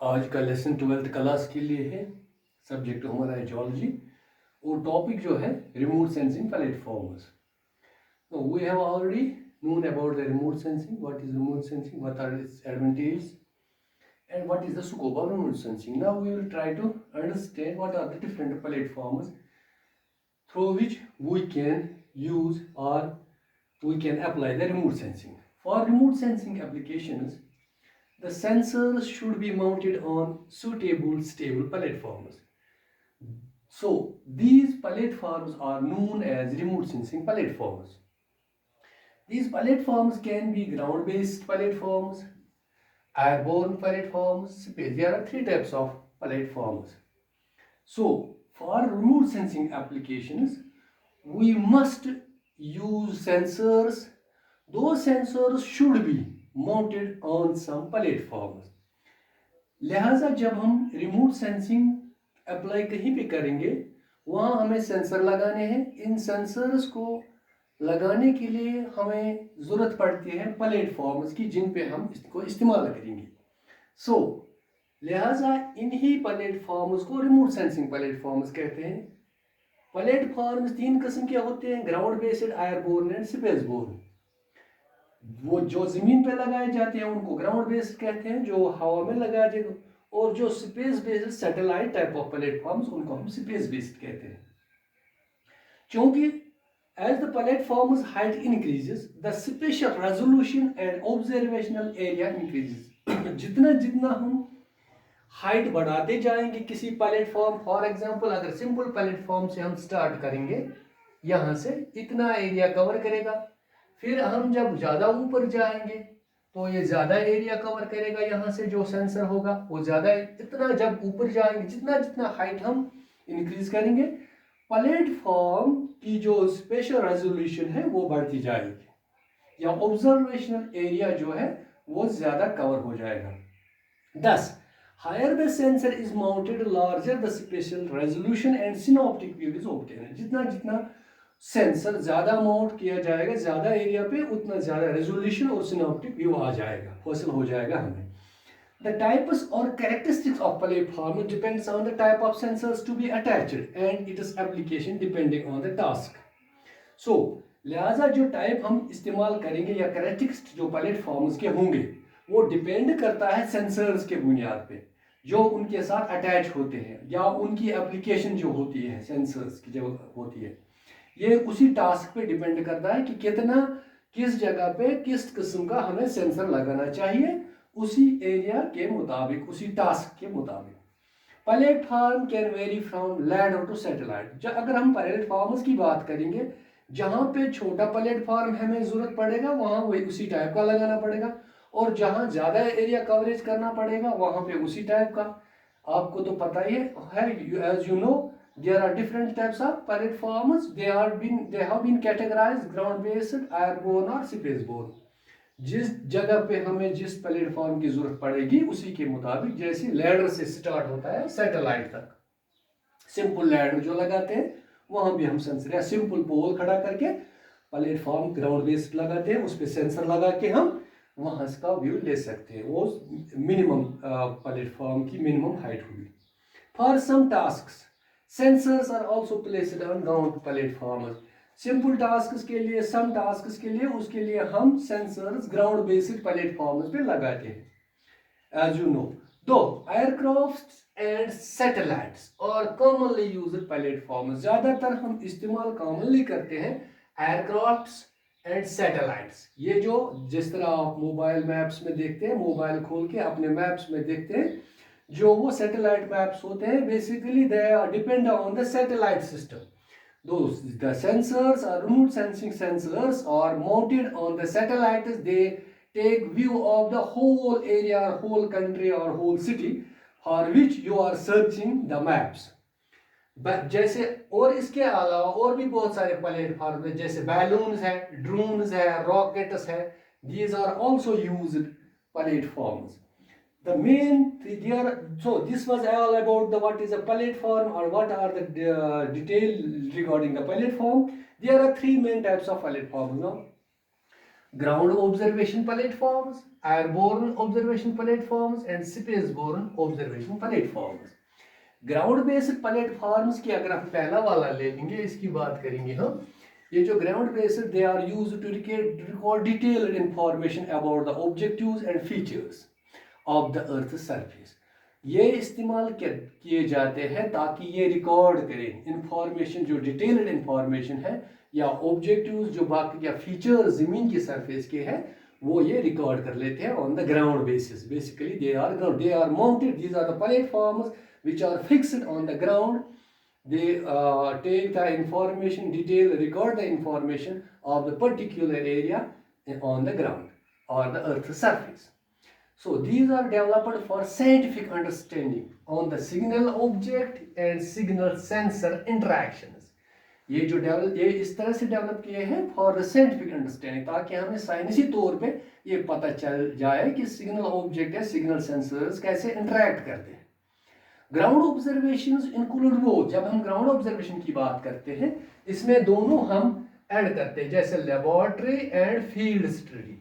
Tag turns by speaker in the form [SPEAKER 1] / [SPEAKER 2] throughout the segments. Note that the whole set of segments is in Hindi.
[SPEAKER 1] आज का लेसन 12th क्लास के लिए है। सब्जेक्ट हमारा है जियोलॉजी और टॉपिक जो है remote sensing platforms. We have already known about the remote sensing. What is remote sensing? What are its advantages? And what is the scope of remote sensing? Now we will try to understand what are the different platforms through which we can use or we can apply the remote sensing. For remote sensing applications, the sensors should be mounted on suitable stable platforms. So these platforms are known as remote sensing platforms. These platforms can be ground-based platforms, airborne platforms, space. There are three types of platforms. So for remote sensing applications, we must use sensors. Those sensors should be mounted on some platforms. लिहाजा जब हम रिमोट सेंसिंग अप्लाई कहीं पे करेंगे वहाँ हमें सेंसर लगाने हैं। इन सेंसर्स को लगाने के लिए हमें ज़रूरत पड़ती है प्लेटफॉर्म्स की जिन पे हम इसको इस्तेमाल करेंगे। लिहाजा इन्हीं प्लेटफॉर्म्स को रिमोट सेंसिंग प्लेटफॉर्म्स कहते हैं। प्लेटफॉर्म्स तीन किस्म के होते हैं, ground based, airborne and space borne. वो जो जमीन पे लगाए जाते हैं उनको ग्राउंड बेस्ड कहते हैं, जो हवा में लगाए जाते हैं, और जो space based satellite type of platforms उनको हम स्पेस बेस्ड कहते हैं। क्योंकि as the platforms height increases the spatial resolution and observational area increases. जितना जितना हम हाइट बढ़ाते जाएंगे किसी प्लेटफॉर्म, फॉर एग्जांपल अगर सिंपल प्लेटफॉर्म से हम स्टार्ट करेंगे, यहाँ से इतना एरिया कवर करेगा, फिर हम जब ज़्यादा ऊपर जाएंगे तो ये ज़्यादा एरिया कवर करेगा, यहाँ से जो सेंसर होगा वो ज़्यादा। इतना जब ऊपर जाएंगे, जितना जितना हाइट हम इंक्रीज करेंगे, प्लेटफॉर्म की जो स्पेशल रेजोल्यूशन है वो बढ़ती जाएगी या ऑब्जर्वेशनल एरिया जो है वो ज़्यादा कवर हो जाएगा। 10 higher the sensor is mounted, larger the spatial resolution and synoptic view is obtained. जितना जितना सेंसर ज्यादा माउंट किया जाएगा ज्यादा एरिया पे, उतना ज्यादा रेजोल्यूशन और सिनॉप्टिक व्यू आ जाएगा, हासिल हो जाएगा हमें। The types or characteristics of platform depends on the type of sensors to be attached and its application depending on the task. So लिहाजा जो टाइप हम इस्तेमाल करेंगे या कैरेक्टरिस्टिक्स जो प्लेटफॉर्म्स के होंगे वो डिपेंड करता है सेंसर्स के बुनियाद पे जो उनके साथ अटैच होते हैं या उनकी एप्लीकेशन जो होती है सेंसर्स की जो होती है, ये उसी टास्क पे डिपेंड करता है कि कितना किस जगह पे किस किस्म का हमें सेंसर लगाना चाहिए, उसी एरिया के मुताबिक, उसी टास्क के मुताबिक। Platform can vary from ladder to satellite. अगर हम प्लेटफॉर्म्स की बात करेंगे, जहाँ पे छोटा प्लेटफॉर्म हमें जरूरत पड़ेगा वहाँ वही उसी टाइप का लगाना पड़ेगा, और जहाँ ज़्यादा एरिया कवरेज करना पड़ेगा वहाँ पे उसी टाइप का। आपको तो पता ही है, as you know there are different types of platforms. They have been categorized ground based, airborne और space borne। जिस जगह पे हमें जिस प्लेटफॉर्म की जरूरत पड़ेगी उसी के मुताबिक, जैसे लैडर से स्टार्ट होता है सैटेलाइट तक, सिंपल लैडर जो लगाते हैं वहां भी हम सेंसर या सिंपल पोल खड़ा करके प्लेटफॉर्म ग्राउंड बेस्ड लगाते हैं, उस पर सेंसर लगा के हम वहां का व्यू ले सकते हैं। वो मिनिमम प्लेटफॉर्म की मिनिमम हाइट होगी। For some task sensors are also placed on ground platforms. Simple task के लिए, सम टास्क के लिए, उसके लिए हम सेंसर्स ग्राउंड बेस्ड प्लेटफॉर्म्स पे लगाते हैं। एज यू नो, दो एयरक्राफ्ट एंड सैटेलाइट्स और कॉमनली यूज्ड प्लेटफॉर्म्स, ज्यादातर हम इस्तेमाल कॉमनली करते हैं एयरक्राफ्ट्स एंड सैटेलाइट्स। ये जो जिस तरह आप मोबाइल मैप्स में देखते हैं, मोबाइल खोल के अपने मैप्स में देखते हैं, जो वो सैटेलाइट मैप्स होते हैं, basically they depend on the satellite system. Those the sensors are remote sensing sensors are mounted on the satellites. They take view of the whole area, whole country or whole city for which you are searching the maps. जैसे और इसके अलावा और भी बहुत सारे प्लेटफॉर्म है, जैसे बैलून्स है, ड्रोन्स है, रॉकेट्स है। These are also used platforms. The main there, so this was all about the what is a platform or what are the detail regarding the platform. There are three main types of platforms now. ground observation platforms, airborne observation platforms and spaceborne observation platforms. Ground based platforms की अगर हम पहला वाला ले लेंगे, इसकी बात करेंगे हम। ये जो ground based, they are used to record detailed information about the objectives and features of the earth surface. ये इस्तेमाल किए जाते हैं ताकि ये रिकॉर्ड करें इंफॉर्मेशन, जो डिटेल्ड इंफॉर्मेशन है या ऑब्जेक्टिव्स जो बाकी या फीचर्स ज़मीन की सरफेस के हैं, वो ये रिकॉर्ड कर लेते हैं on the ground basis. Basically they are mounted, these are the platforms which are fixed on the ground. They take the information, record the information of the particular area on the ground or the earth's surface. So these are developed for scientific understanding on the signal object and signal sensor interactions. ये इस तरह से डेवलप किए हैं फॉर द साइंटिफिक अंडरस्टैंडिंग, ताकि हमें साइंसी तौर पे ये पता चल जाए कि सिग्नल ऑब्जेक्ट या सिग्नल सेंसर्स कैसे इंटरेक्ट करते हैं। ग्राउंड ऑब्जर्वेशंस इंक्लूड वो, जब हम ग्राउंड ऑब्जर्वेशन की बात करते हैं इसमें दोनों हम ऐड करते हैं, जैसे लेबोरेटरी एंड फील्ड स्टडी।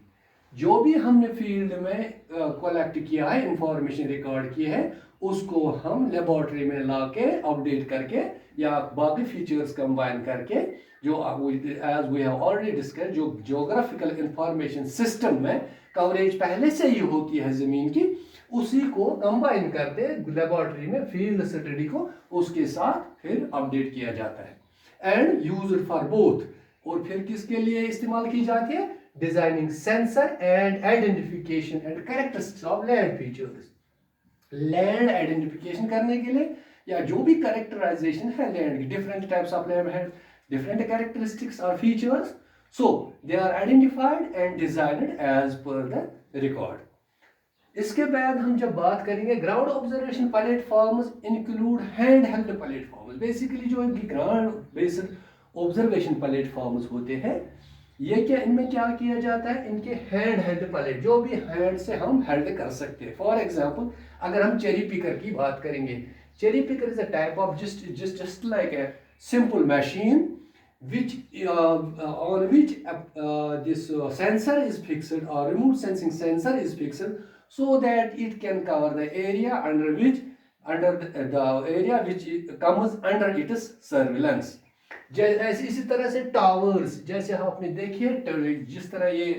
[SPEAKER 1] जो भी हमने फील्ड में कलेक्ट किया है, इंफॉर्मेशन रिकॉर्ड की है, उसको हम लेबोरेटरी में लाके अपडेट करके या बाकी फीचर्स कंबाइन करके, जो as we have already discussed, जो ज्योग्राफिकल इंफॉर्मेशन सिस्टम में कवरेज पहले से ही होती है ज़मीन की, उसी को कंबाइन करते लेबोरेटरी में फील्ड स्टडी को उसके साथ फिर अपडेट किया जाता है। एंड यूज्ड फॉर बोथ, और फिर किसके लिए इस्तेमाल की जाती है? Designing sensor and identification and characteristics of land features. Land identification करने के लिए या जो भी कैरेक्टराइजेशन है लैंड की, डिफरेंट टाइप्स ऑफ लैंड है, डिफरेंट कैरेक्टरिस्टिक्स और features, so they are identified and designed as per the record. इसके बाद हम जब बात करेंगे ground observation platforms include hand held platforms. Basically जो ग्राउंड बेस्ड ऑब्जर्वेशन प्लेटफॉर्म्स होते हैं, ये क्या, इनमें क्या किया जाता है, इनके हैंड हेल्ड प्लेट, जो भी हैंड से हम हेल्ड कर सकते हैं। फॉर एग्जांपल अगर हम चेरी पिकर की बात करेंगे, cherry picker is a type of just like a simple machine which on which this sensor is fixed or remote sensing sensor is fixed, so that it can cover the area under the area which comes under its surveillance. इसी तरह से टावर्स, जैसे आपने देखिए जिस तरह ये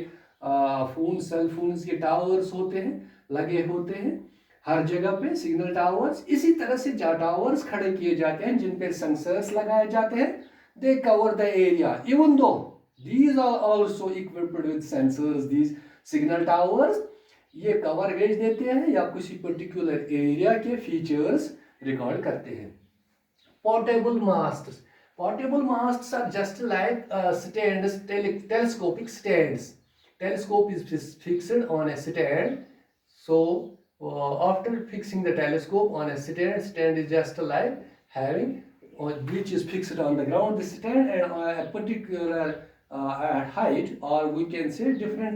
[SPEAKER 1] सेल फोन्स के टावर्स होते हैं, लगे होते हैं हर जगह पे सिग्नल टावर्स, इसी तरह से टावर्स खड़े किए जाते हैं जिन पे सेंसर्स लगाए जाते हैं। They cover the area even though these are also equipped with sensors. These signal towers ये कवरेज देते हैं या किसी पर्टिकुलर एरिया के फीचर्स रिकॉर्ड करते हैं। Portable masts, portable masts are just like stands, telescopic stands. Telescope is fixed on a stand. So after fixing the telescope on a stand is just like having which is fixed on the ground. The stand and a particular height, or we can say different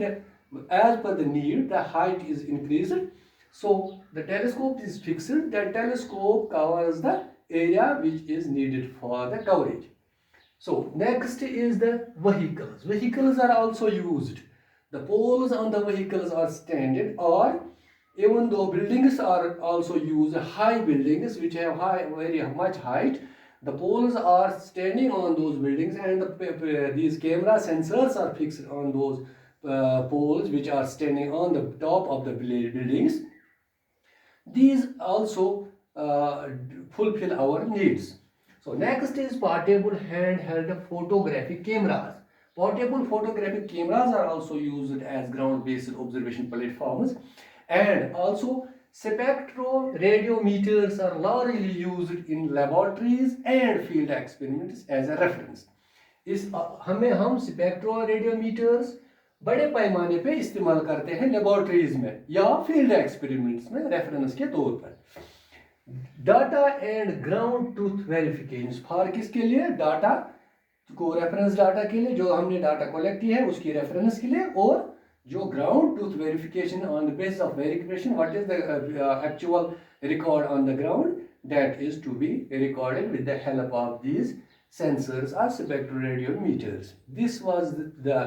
[SPEAKER 1] as per the need, the height is increased. So the telescope is fixed. The telescope covers the area which is needed for the coverage. So next is the vehicles. Vehicles are also used. The poles on the vehicles are standard, or even though buildings are also used, high buildings which have very much height, the poles are standing on those buildings, and these camera sensors are fixed on those poles which are standing on the top of the buildings. These also fulfill our needs. So next is portable handheld photographic cameras. Portable photographic cameras are also used as ground-based observation platforms, and also spectroradiometers are largely used in laboratories and field experiments as a reference. हम स्पेक्ट्रोरेडियोमीटर्स बड़े पैमाने पे इस्तेमाल करते हैं लेबोरेटरीज में या फील्ड एक्सपेरिमेंट्स में रेफरेंस के तौर पर। Data and ground truth verification, for किसके लिए? डाटा को, रेफरेंस डाटा के लिए, जो हमने डाटा कलेक्ट किया है उसकी रेफरेंस के लिए, और जो ground truth verification on the basis of verification what is the actual record on the ground, that is to be recorded with the help of these sensors or spectroradiometers. This was the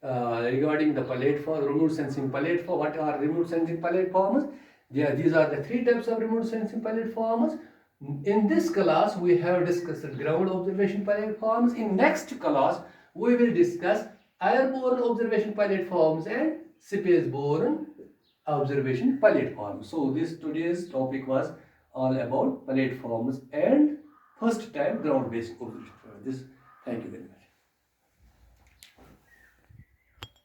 [SPEAKER 1] regarding the platform, remote sensing platform. What are remote sensing platforms? These are the three types of remote sensing platforms. In this class, we have discussed ground observation platforms. In next class, we will discuss airborne observation platforms and spaceborne observation platforms. So this today's topic was all about platforms and first time ground based observation. Thank you very much.